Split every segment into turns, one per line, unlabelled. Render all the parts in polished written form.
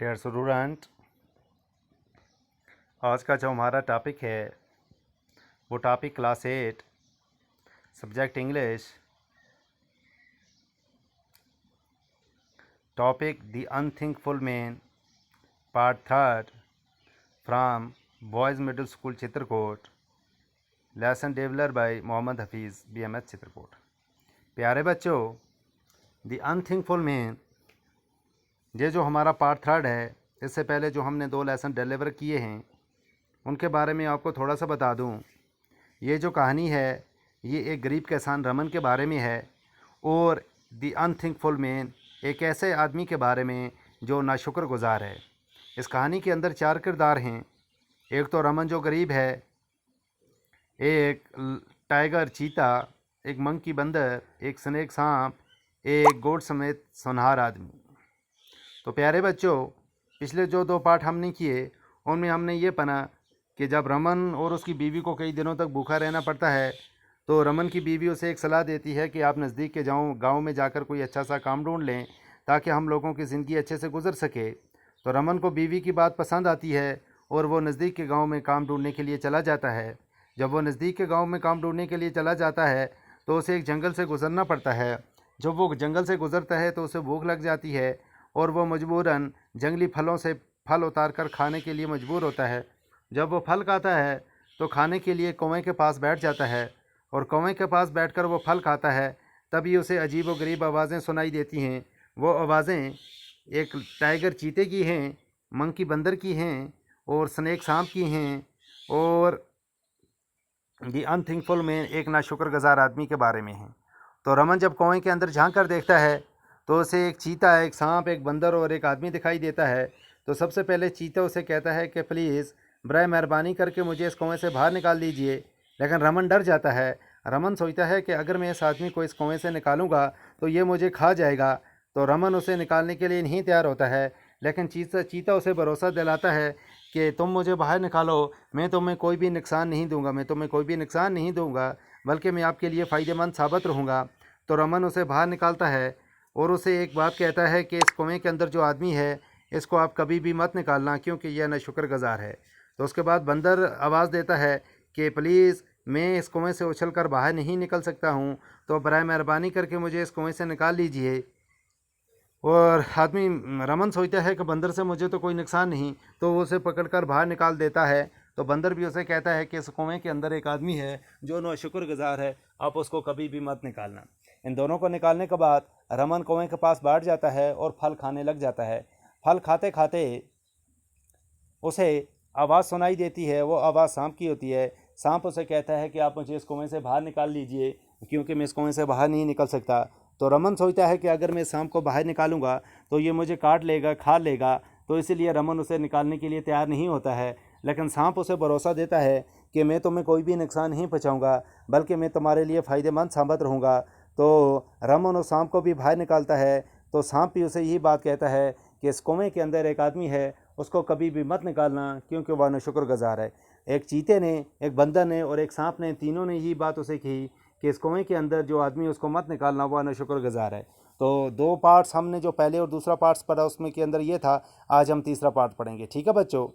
Dear student, आज का जो हमारा टॉपिक है वो topic class 8 subject English, topic the unthankful man, part 3 from boys middle school Chitrakoot, lesson developed by Mohammad Hafeez BMS Chitrakoot. प्यारे बच्चों, द अनथिंकफुल मैन ये जो हमारा पार्ट 3 है, इससे पहले जो हमने 2 लेसन डिलीवर किए हैं उनके बारे में आपको थोड़ा सा बता दूं। ये जो कहानी है ये एक गरीब किसान रमन के बारे में है और द अनथिंकफुल मैन एक ऐसे आदमी के बारे में जो नाशुक्रगुजार है। इस कहानी के अंदर 4 किरदार हैं। एक तो रमन जो गरीब है, एक टाइगर चीता, एक मंकी बंदर, एक स्नेक सांप, एक गोट समेत सोनहार आदमी। तो प्यारे बच्चों, पिछले जो 2 पार्ट हमने किए उनमें हमने ये पढ़ा कि जब रमन और उसकी बीवी को कई दिनों तक भूखा रहना पड़ता है तो रमन की बीवी उसे एक सलाह देती है कि आप नज़दीक के गांव में जाकर कोई अच्छा सा काम ढूंढ लें ताकि हम लोगों की ज़िंदगी अच्छे से गुजर सके। तो रमन को बीवी की बात पसंद आती है और वो नज़दीक के गांव में काम ढूंढने के लिए चला जाता है। जब वो नज़दीक के गाँव में काम ढूंढने के लिए चला जाता है तो उसे एक जंगल से गुजरना पड़ता है। जब वो जंगल से गुजरता है तो उसे भूख लग जाती है और वो मजबूरन जंगली फलों से फल उतार कर खाने के लिए मजबूर होता है। जब वो फल खाता है तो खाने के लिए कुएं के पास बैठ जाता है और कुएं के पास बैठकर वो फल खाता है। तभी उसे अजीब व गरीब आवाज़ें सुनाई देती हैं। वो आवाज़ें एक टाइगर चीते की हैं, मंकी बंदर की हैं और स्नेक सांप की हैं और दी अनथिंकफुल में एक नाशुक्रगुजार आदमी के बारे में हैं। तो रमन जब कुएं के अंदर झांक कर देखता है तो उसे एक चीता, एक सांप, एक बंदर और एक आदमी दिखाई देता है। तो सबसे पहले चीता उसे कहता है कि प्लीज़ बराए मेहरबानी करके मुझे इस कुएं से बाहर निकाल दीजिए। लेकिन रमन डर जाता है। रमन सोचता है कि अगर मैं इस आदमी को इस कुएं से निकालूंगा तो ये मुझे खा जाएगा। तो रमन उसे निकालने के लिए नहीं तैयार होता है। लेकिन चीता उसे भरोसा दिलाता है कि तुम मुझे बाहर निकालो, मैं तुम्हें कोई भी नुकसान नहीं दूंगा, बल्कि मैं आपके लिए फ़ायदेमंद साबित रहूँगा। तो रमन उसे बाहर निकालता है और उसे एक बात कहता है कि इस कुएं के अंदर जो आदमी है इसको आप कभी भी मत निकालना क्योंकि यह नाशुक्रगुजार है। तो उसके बाद बंदर आवाज़ देता है कि प्लीज़ मैं इस कुएं से उछल कर बाहर नहीं निकल सकता हूँ, तो बराए मेहरबानी करके मुझे इस कुएं से निकाल लीजिए। और आदमी रमन सोचता है कि बंदर से मुझे तो कोई नुकसान नहीं, तो वो उसे पकड़कर बाहर निकाल देता है। तो बंदर भी उसे कहता है कि इस कुएं के अंदर एक आदमी है जो नाशुक्रगुजार है, आप उसको कभी भी मत निकालना। इन दोनों को निकालने के बाद रमन कुएं के पास बैठ जाता है और फल खाने लग जाता है। फल खाते खाते उसे आवाज़ सुनाई देती है। वो आवाज़ सांप की होती है। सांप उसे कहता है कि आप मुझे इस कुएं से बाहर निकाल लीजिए क्योंकि मैं इस कुएं से बाहर नहीं निकल सकता। तो रमन सोचता है कि अगर मैं सांप को बाहर निकालूंगा तो ये मुझे काट लेगा, खा लेगा। तो इसलिए रमन उसे निकालने के लिए तैयार नहीं होता है। लेकिन सांप उसे भरोसा देता है कि मैं तुम्हें कोई भी नुकसान नहीं पहुँचाऊँगा, बल्कि मैं तुम्हारे लिए फ़ायदेमंद साबित रहूँगा। तो रमन उस सांप को भी बाहर निकालता है। तो सांप भी उसे यही बात कहता है कि इस कुएं के अंदर एक आदमी है, उसको कभी भी मत निकालना क्योंकि वह नाशुक्रगुजार है। एक चीते ने, एक बंदर ने और एक सांप ने, तीनों ने यही बात उसे कही कि इस कुएं के अंदर जो आदमी उसको मत निकालना, वह नाशुक्रगुजार है। तो 2 पार्ट्स हमने जो पहले और दूसरा पार्ट्स पढ़ा उसमें के अंदर ये था। आज हम तीसरा पार्ट पढ़ेंगे, ठीक है बच्चों।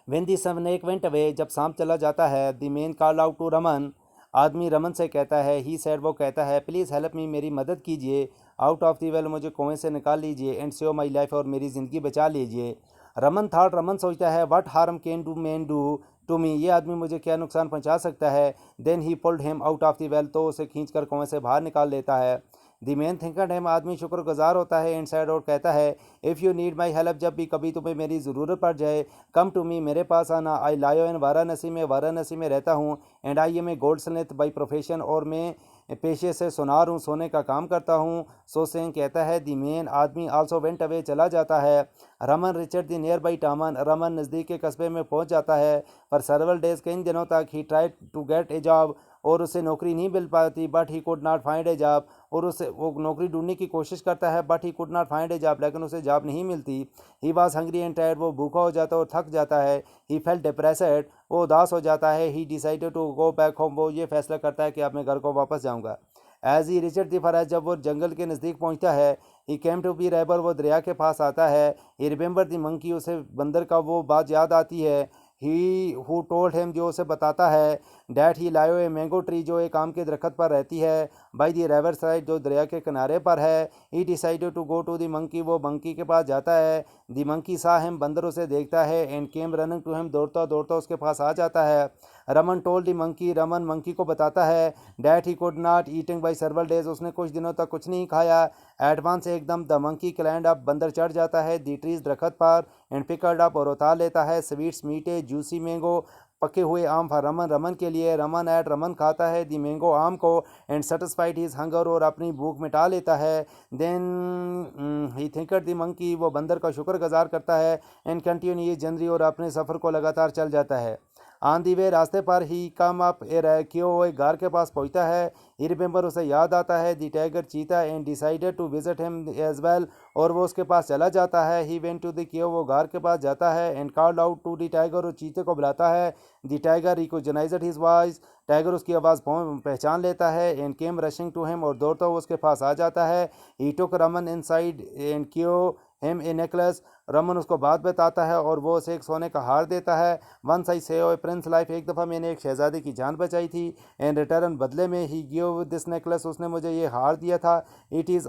When the snake went away, जब सांप चला जाता है, the man call out to Raman, आदमी रमन से कहता है, ही सेड, वो कहता है, प्लीज़ हेल्प मी, मेरी मदद कीजिए, आउट ऑफ दी वेल, मुझे कुएं से निकाल लीजिए, एंड सेव माई लाइफ, और मेरी ज़िंदगी बचा लीजिए। रमन सोचता है, what harm can do man do to me, ये आदमी मुझे क्या नुकसान पहुंचा सकता है। Then he pulled him out of the well, तो उसे खींच कर कुएं से बाहर निकाल लेता है। दी मैन थिंकड हिम, आदमी शुक्रगुजार होता है। एंड साइड और कहता है, if you need my help, जब भी कभी तुम्हें मेरी ज़रूरत पड़ जाए, कम टू मी, मेरे पास आना। आई लायो इन वाराणसी में रहता हूँ। And I am a goldsmith by profession, और मैं पेशे से सोनार हूँ, सोने का काम करता हूँ। सो सेंग कहता है, दी मैन, आदमी आल्सो वेंट अवे, चला जाता है। Raman Richard the near by town, Raman नज़दीक के कस्बे में पहुँच जाता है। पर सर्वल डेज, कई दिनों तक, he try to get a job, और उसे नौकरी नहीं मिल पाती। But he could not find a job, और उसे वो नौकरी ढूंढने की कोशिश करता है। But he could not find a job, लेकिन उसे जॉब नहीं मिलती। He was hungry and tired, वो भूखा हो जाता है और थक जाता है। ही फेल्ट डिप्रेस्ड, वो उदास हो जाता है। He decided to go back home, वो ये फैसला करता है कि अब मैं घर को वापस जाऊँगा। As he reached the forest, जब वो जंगल के नज़दीक पहुँचता है, ही केम टू बी रेबर, वो दरिया के पास आता है। ही रिमेंबर द मंकी, उसे बंदर का वो बात याद आती है। ही हु टोल्ड हिम, जो उसे बताता है। डैट ही लायो ए मैंगो ट्री, जो एक आम के दरख्त पर रहती है। बाई दी रिवर साइड, जो दरिया के किनारे पर है। He decided to go to the monkey, वो मंकी के पास जाता है। द मंकी सा हिम, बंदर उसे देखता है। And came running to him, दौड़ता दौड़ता उसके पास आ जाता है। Raman told the monkey, Raman monkey को बताता है। That he could not eating by several days, उसने कुछ दिनों तक कुछ नहीं खाया। एडवांस एकदम द मंकी क्लाइंड अप, बंदर चढ़ जाता है दी ट्रीज दरख्त पर। एंड पिकर्ड अप, और उतार लेता है स्वीट्स मीठे जूसी मैंगो, पके हुए आम फॉर रमन, रमन के लिए। रमन एट, रमन खाता है दी मैंगो, आम को। एंड सेटिस्फाइड हिज हंगर, और अपनी भूख मिटा लेता है। देन ही थिंकड दी मंकी, वो बंदर का शुक्रगुजार करता है। एंड कंटिन्यू ये जनरी, और अपने सफ़र को लगातार चल जाता है। ऑन दी वे, रास्ते पर ही कम अप ए क्यों, वो एक गार के पास पहुंचता है। ही रिमेंबर, उसे याद आता है दी टाइगर, चीता। And decided to visit him as well, और वो उसके पास चला जाता है। ही वेंट टू द क्यों, वो गार के पास जाता है। And called out to the tiger, और चीते को बुलाता है। दी tiger recognised his voice, tiger उसकी आवाज़ पहचान लेता है। And came rushing to him, और दौड़ता हुआ उसके पास आ जाता है। He took Raman inside and क्यों हिम ए नेकलेस, रमन उसको बात बताता है, और वो उसे एक सोने का हार देता है। Once I save a prince life, एक दफ़ा मैंने एक शहजादे की जान बचाई थी। एंड रिटर्न, बदले में ही गिव दिस नेकलेस, उसने मुझे ये हार दिया था। It is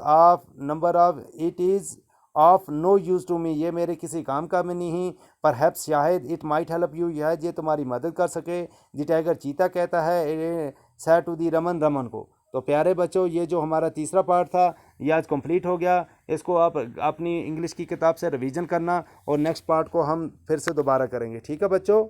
of no use to me, ये मेरे किसी काम का में नहीं। पर हैप्स, शायद इट माइट हेल्प यू, शायद ये तुम्हारी मदद कर सके। दी टाइगर, चीता कहता है सै टू दी रमन, रमन को। तो प्यारे बच्चों, ये जो हमारा तीसरा पार्ट था ये आज कंप्लीट हो गया। इसको आप अपनी इंग्लिश की किताब से रिवीजन करना, और नेक्स्ट पार्ट को हम फिर से दोबारा करेंगे। ठीक है बच्चों।